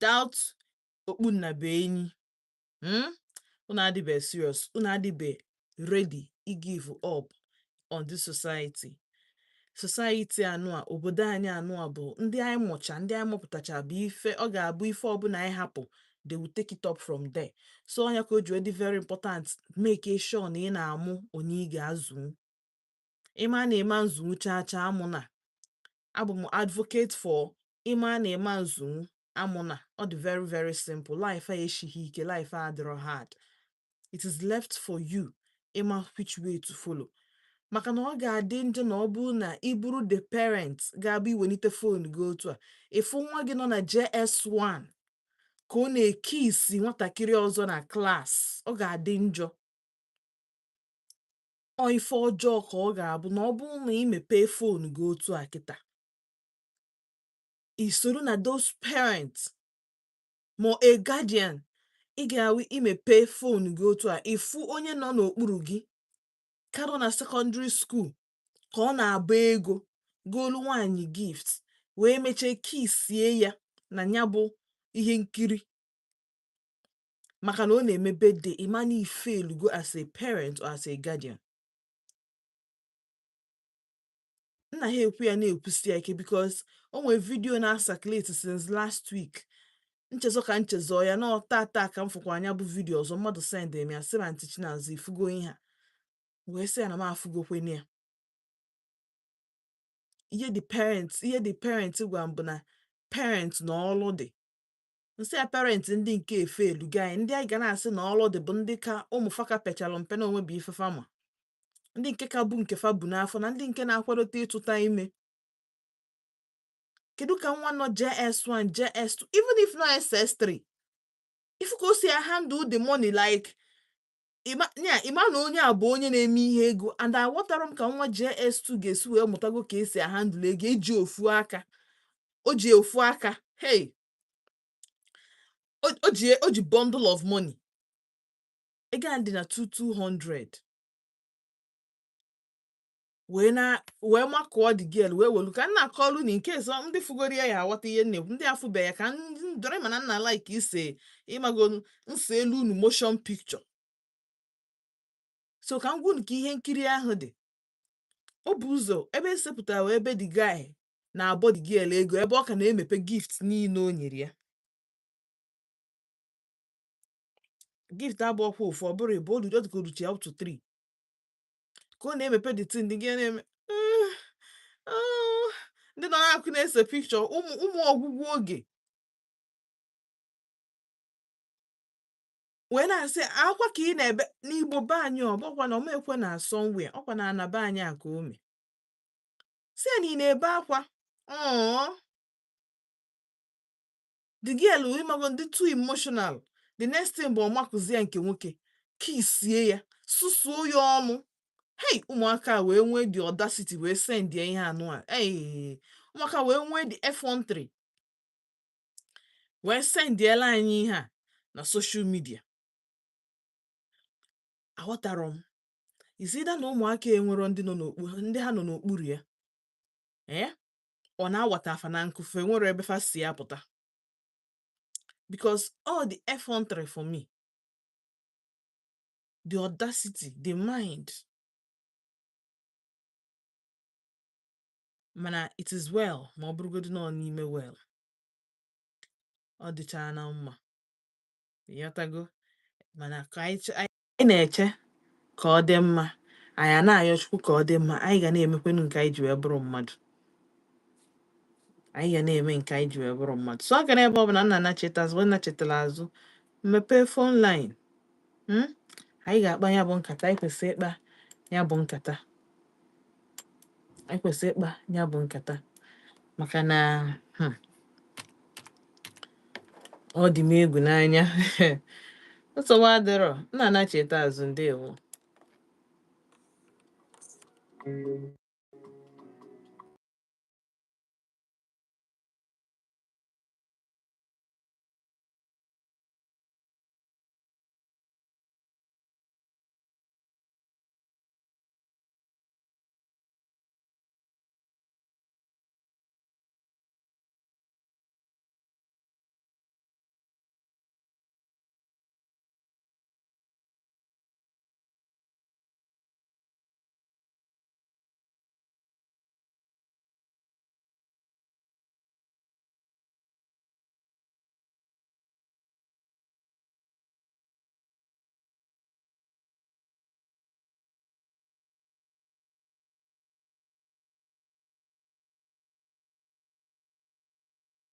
without okpunna be enyi. Una be serious. Una be ready to give up on this society. Society anụa, obodo anyị anụa bụ ndị anyị mụcha, ndị anyị mụpụtacha bụ ife, ọ ga-abụ ife ọbụla anyị hapụ, they will take it up from there. So onye ka o ji dị very important, make sure na ị na-amụ onye ị ga-azụ. Ịma na ịma nzụ chacha amụna. Abụ m advocate for ịma na ịma nzụ amụna. Ọ dị very, very simple. Life a eshighị ike, life a adịrọ hard. It is left for you ịma which way to follow. Maka na ọ ga-adị njọ na ọ bụrụ na ị bụrụ the parent ga-abụ iwelite phone gị otu a. Ịfụ nwa gị nọ na JS1 ka ọ na-ekisi nwatakịrị ọzọ na class, ọ ga-adị njọ. Ọ ife ọjọọ ka ọ ga-abụ na ọ bụrụ na ị mepee phone gị otu a kịta. I soro na those parents ma a guardian, ị ga-awụ imepe phone gị otu a, ịfụ onye nọ n'okpuru gị karo na secondary school ka ọ na-agba ego golu nwaanyị gift wee mechie kisie ya na nya bụ ihe nkiri maka na ọ na-eme birthday. Imani fail go as a parent or as a guardian. Nna ha ekwu ya na-ekwusi ike because o nwere video na circulate since last week. Nchezo ka nchezo ya na tata ka m fụkwa anya bụ video ọzọ mmadụ send eme ya sị na Aunty Chinaza ifugo ihe a. Wee sị ya na m afụgokwe ya. Ihe the parents gwa mbụ na parents na ọlụ dị. Nsị ya parents ndị nke efe elu gị ndị anyị ga na-asị na ọlụ dị bụ ndị ka ụmụfaka pechalụ mpe na onwe bụ ife fama. Ndị nke ka bụ nke fa bụ n'afọ na ndị nke na-akwadote ịtụta ime. Kedu ka nwa nọ JS1, JS2, even if not SS3, if you go see I handle the money like ima na onye a bụ onye na-eme ihe ego, and I watara m ka nwa JS2 ga-esi wee mụtago ka esi handle ego eji ofu aka. O ji ofu aka. Hey. O ji bundle of money. Ego ndị na 200. Wee makụọ the girl wee welu ka nna akọlụ na nke so ndị fugori ya aghọta ihe nne ndị afụbe ya ka ndore mana nna like ise ịmago nse elu unu motion picture. So ka ngwu nke ihe nkiri ahụ dị. O bụ ụzọ ebe esepụtara wee ebe the guy na-abọ the girl ego ebe ọ ka na-emepe gift niile o nyere ya. Gift abụọkwa ofu ọ bụrụ ịbụ olu dọtikoruchi out to 3. Ka ọ na-emepe the thing, the girl na-eme ndị nọ na-akụ na-ese picture ụmụ ọgwụgwụ oge. Wee na-asị akwa ka ị na-ebe n'Igbo be anyị ọbọkwa na omekwe na somewhere ọkwa na anaba anyị aka ome. Si ya na ị na-ebe akwa. The girl ịmago ndị too emotional. The next thing bụ ọmakụzi ya nke nwoke kisie ya susuo ya ọnụ. Hey, ụmụaka wee nwee the audacity wee send ya ihe anụ a. Hey, ụmụaka wee nwee the F13 wee send ya anyị ihe a na social media. Aghọtara m. Isi da na ụmụaka enwero ndị ha nọ n'okpuru ya. Ọ na-awata afa na nkufe nwere ebe fa si apụta. Because all the F13 for me, the audacity, the mind. Mana it is well, ma ọ bụrụgodị na ọ n'ime well. Ọ dịcha na mma. Yatago. Mana ka anyị na-eche ka ọ dị mma. Anyị na-ayọ Chukwu ka ọ dị mma. Anyị ga na-emekwenu nke anyị ji wee bụrụ mmadụ. Anyị ga na-eme nke anyị ji wee bụrụ mmadụ. So aka n'ebe ọ bụ na nna nacheta azụ, nna chetala azụ, mepee phone line. Anyị ga-akpa ya bụ nkata, anyị kwesịrị ịkpa ya bụ nkata. Anyị kwesịrị ịkpa ya bụ nkata. Maka na ọ dị m egwu n'anya. Nsogbu adịrọ. Nna nacheta azụ ndewo.